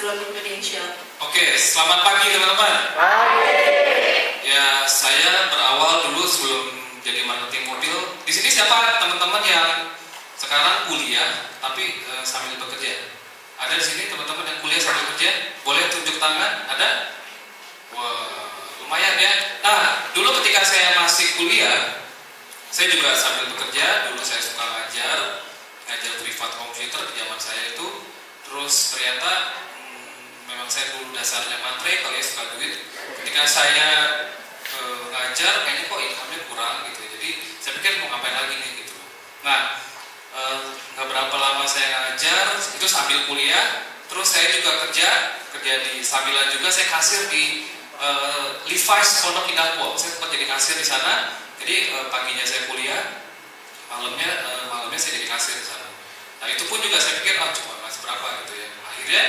sebelum Prudential. Oke, selamat pagi teman-teman. Ya, saya berawal dulu sebelum jadi marketing mobil. Di sini siapa teman-teman yang sekarang kuliah tapi sambil bekerja? Ada di sini teman-teman yang kuliah sambil bekerja? Boleh tunjuk tangan? Ada? Wah, lumayan ya. Nah, dulu ketika saya masih kuliah, saya juga sambil bekerja. Dulu saya suka ngajar privat komputer di zaman saya itu. Terus ternyata memang saya dulu dasarnya matre, kalau ya suka duit. Ketika saya ngajar, kayaknya kok income-nya kurang gitu. Jadi saya pikir mau ngapain lagi nih gitu. Nah, nggak berapa lama saya ngajar, itu sambil kuliah. Terus saya juga kerja di sambilan juga saya kasir di Levi's Pondok Indah Kuok. Saya sempat jadi kasir di sana. Jadi paginya saya kuliah, malamnya saya jadi kasir di sana. Nah itu pun juga saya pikir cuma masih berapa gitu ya. Akhirnya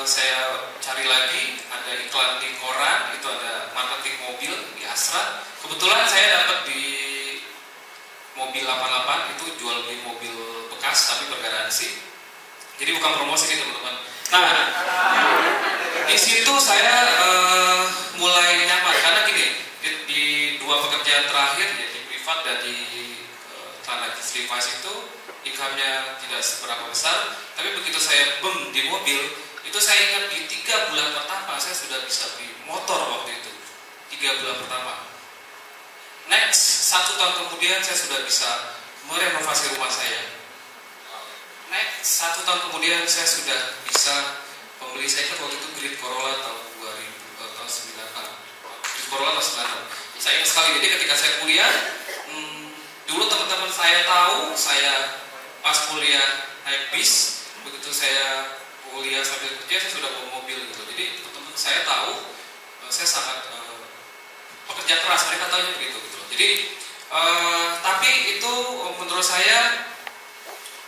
saya cari lagi, ada iklan di koran, itu ada marketing mobil di Astra. Kebetulan saya dapat di mobil 88 itu jual beli mobil bekas tapi bergaransi. Jadi bukan promosi nih teman-teman. Nah di situ saya mulai nyaman karena gini, di dua pekerjaan terakhir ya, di privat dan di Levi's itu income-nya tidak seberapa besar, tapi begitu saya di mobil, itu saya ingat di 3 bulan pertama saya sudah bisa beli motor waktu itu. 3 bulan pertama. Next, 1 tahun kemudian saya sudah bisa merenovasi rumah saya. Next, 1 tahun kemudian saya sudah bisa membeli, saya ingat waktu itu Grid Corolla tahun 2000, tahun 96. Grid Corolla tahun 96. Saya ingat sekali, jadi ketika saya kuliah, dulu teman-teman saya tahu saya pas kuliah naik bis, begitu saya kuliah sambil kerja saya sudah bawa mobil gitu. Jadi teman-teman saya tahu saya sangat pekerja keras, mereka tahunya begitu gitu. Jadi tapi itu menurut saya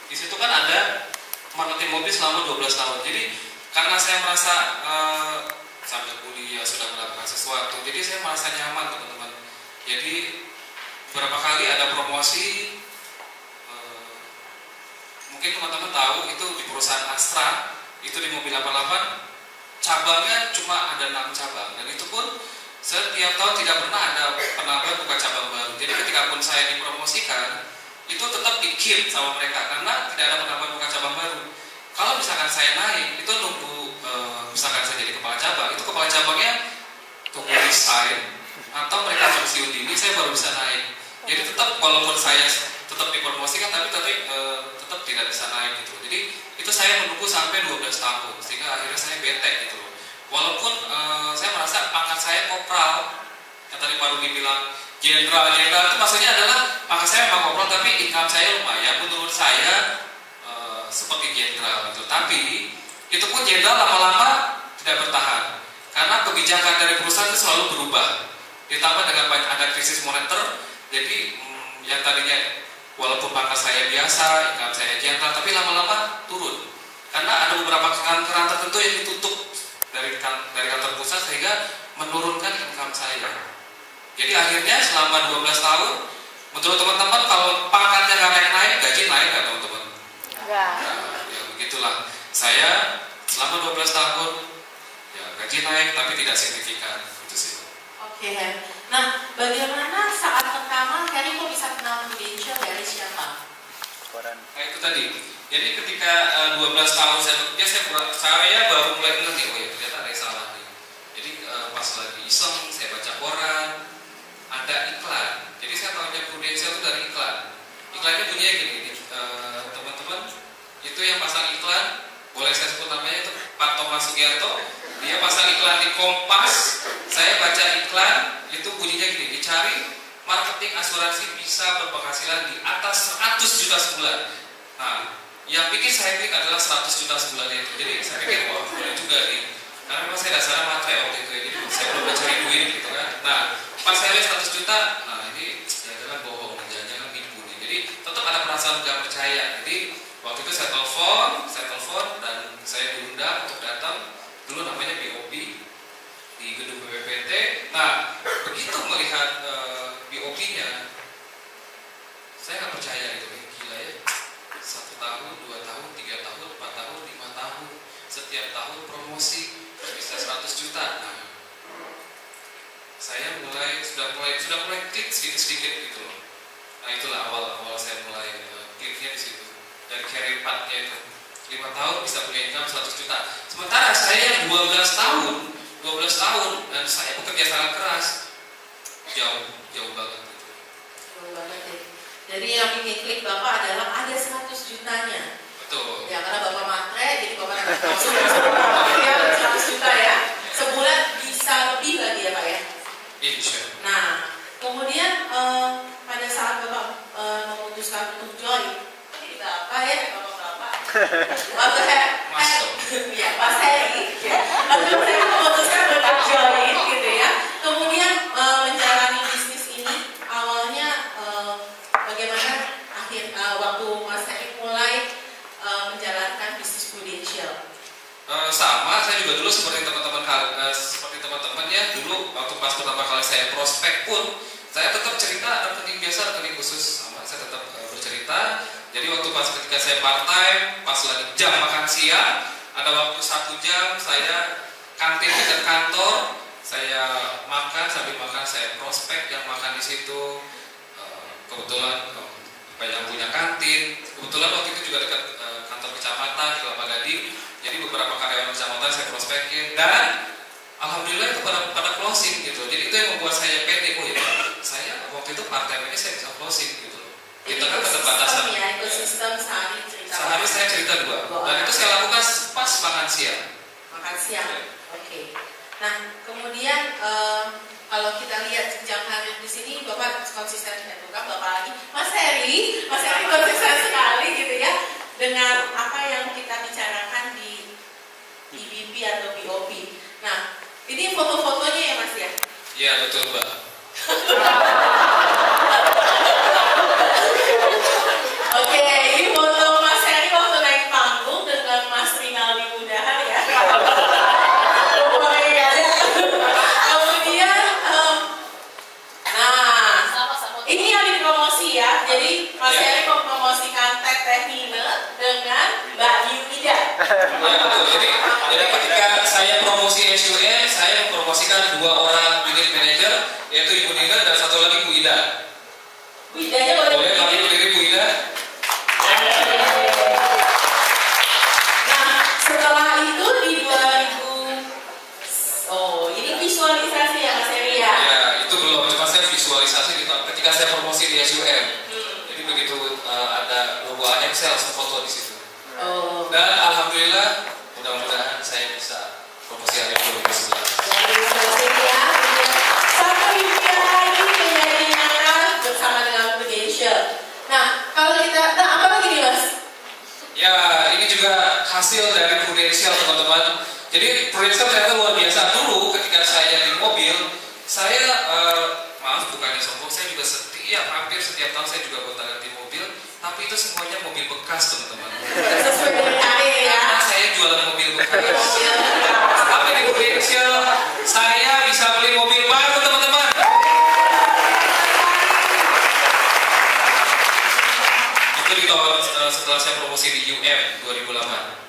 di situ kan ada marketing mobil selama 12 tahun. Jadi karena saya merasa sambil kuliah sudah mendapatkan sesuatu, jadi saya merasa nyaman teman-teman. Jadi beberapa kali ada promosi, mungkin teman-teman tahu itu di perusahaan Astra, itu di mobil 88 cabangnya cuma ada 6 cabang, dan itu pun setiap tahun tidak pernah ada penambahan buka cabang baru. Jadi ketika pun saya dipromosikan, itu tetap di-keep sama mereka karena tidak ada penambahan buka cabang baru. Kalau misalkan saya naik, itu nunggu misalkan saya jadi kepala cabang, itu kepala cabangnya tunggu resign atau mereka pensiun dini, saya baru bisa naik. Jadi tetap walaupun saya tetap dipromosikan tapi tetap tidak bisa naik gitu. Jadi itu saya menunggu sampai 12 tahun sehingga akhirnya saya bete gitu loh. Walaupun saya merasa pangkat saya kopral, yang tadi Pak Rugi bilang jenderal itu maksudnya adalah pangkat saya memang kopral tapi income saya lumayan, menurut saya seperti jenderal gitu. Tapi itu pun jenderal lama-lama tidak bertahan karena kebijakan dari perusahaan itu selalu berubah. Ditambah dengan ada krisis moneter. Jadi yang tadinya walaupun pangkat saya biasa, income saya jenderal, tapi lama-lama turun. Karena ada beberapa keran tertentu yang ditutup dari kantor pusat sehingga menurunkan income saya. Jadi akhirnya selama 12 tahun, menurut teman-teman kalau pangkatnya nggak naik-naik, gaji naik nggak teman-teman? Enggak. Nah, ya begitulah. Saya selama 12 tahun, ya gaji naik tapi tidak signifikan. Itu sih. Oke. Nah, bagaimana saat pertama Heri kok bisa kenal Prudential dari siapa? Nah itu tadi. Jadi ketika 12 tahun saya bekerja, saya baru mulai ngerti, oh ya ternyata ada yang salah nih. Jadi pas lagi iseng, saya baca koran, ada iklan. Jadi saya tahunya Prudential itu dari iklan. Iklannya bunyinya gini, teman-teman, itu yang pasang iklan, boleh saya sebut namanya itu Pak Thomas Sugiarto. Dia pasang iklan di Kompas, saya baca iklan, itu bunyinya gini, dicari marketing asuransi bisa berpenghasilan di atas 100 juta sebulan. Nah, yang bikin saya klik adalah 100 juta sebulan itu. Jadi saya pikir, wah boleh juga nih. Karena memang saya dasarnya matre waktu itu, jadi saya belum cari duit gitu kan. Nah, pas saya lihat 100 juta, nah ini jangan-jangan bohong, jangan-jangan nipu nih. Jadi tetap ada perasaan gak percaya. Jadi waktu itu saya telepon dan saya diundang untuk datang. Dulu namanya BOP di gedung BPPT. Nah, begitu melihat BOP-nya, saya nggak percaya gitu, gila ya. 1 tahun, 2 tahun, 3 tahun, 4 tahun, 5 tahun. setiap tahun promosi bisa 100 juta. Nah, saya sudah mulai klik sedikit gitu loh. Nah, itulah awal saya mulai kliknya di situ. Dari career path-nya itu 5 tahun bisa punya income 100 juta. Sementara saya 12 tahun dan saya bekerja sangat keras. Jauh banget gitu. Jauh banget ya. Jadi yang bikin klik Bapak adalah ada 100 jutanya. Betul. Ya karena Bapak matre, jadi Bapak langsung ya 100 juta ya. Sebulan bisa lebih lagi ya Pak ya. Insya. Nah, kemudian pada saat Bapak memutuskan untuk join, ini berapa ya Bapak? Ya Mas Heri, ya. Lalu saya memutuskan untuk join gitu ya. Kemudian menjalani bisnis ini awalnya bagaimana waktu Mas Heri mulai menjalankan bisnis Prudential? Sama, saya juga dulu seperti teman-teman ya, dulu waktu pas pertama kali saya prospek pun saya tetap cerita rekening biasa, rekening khusus, sama saya tetap bercerita. Jadi waktu ketika saya part time, pas lagi jam makan siang, ada waktu 1 jam saya kantin dekat kantor, saya makan, sambil makan saya prospek yang makan di situ. Kebetulan yang punya kantin, kebetulan waktu itu juga dekat kantor kecamatan di Kelapa Gading. Jadi beberapa karyawan kecamatan saya prospekin dan alhamdulillah itu pada closing gitu. Jadi itu yang membuat saya pede, oh ya, saya waktu itu part time ini saya bisa closing gitu. Itu kan keterbatasan. Ya, ekosistem sehari saya cerita 2 dan itu saya lakukan pas makan siang. Makan siang, oke. Nah, kemudian kalau kita lihat jenjang karir di sini, Bapak konsisten dengan tukang, Bapak lagi, Mas Heri konsisten sekali gitu ya dengan apa yang kita bicarakan di IBP atau BOP. Nah, ini foto-fotonya ya Mas ya? Iya betul Mbak. Oke, ini foto Mas Heri waktu naik panggung dengan Mas Rinaldi Mudahar ya. Kemudian, ini yang dipromosi ya. Jadi Mas Heri mempromosikan Teteh Nine dengan Mbak Yunida. Ya betul. Jadi ketika saya promosi SUM, saya mempromosikan 2 orang unit manager, yaitu Ibu Nina dan 1 lagi Bu Ida. Bu Idanya boleh kami berdiri Bu Ida. Nah, setelah itu di 2000, ini visualisasi ya Mas Heri ya? Ya, itu belum, cuma saya visualisasi ketika saya promosi di SUM. Jadi begitu ada logo AM, saya langsung foto di situ. Dan alhamdulillah, mudah-mudahan saya bisa promosi hari 2011. Satu impian lagi menjadi nyata bersama dengan Prudential. Nah, kalau kita, apa lagi nih Mas? Ya, ini juga hasil dari Prudential teman-teman. Jadi Prudential ternyata luar biasa. Dulu ketika saya di mobil, saya maaf bukannya sombong, saya juga hampir setiap tahun saya juga gonta-ganti mobil, tapi itu semuanya mobil bekas teman-teman. Sesuai dengan karir ya. Saya jualan mobil bekas. Tapi di Prudential saya bisa beli mobil baru teman-teman. Itu di tahun setelah saya promosi di UM 2008.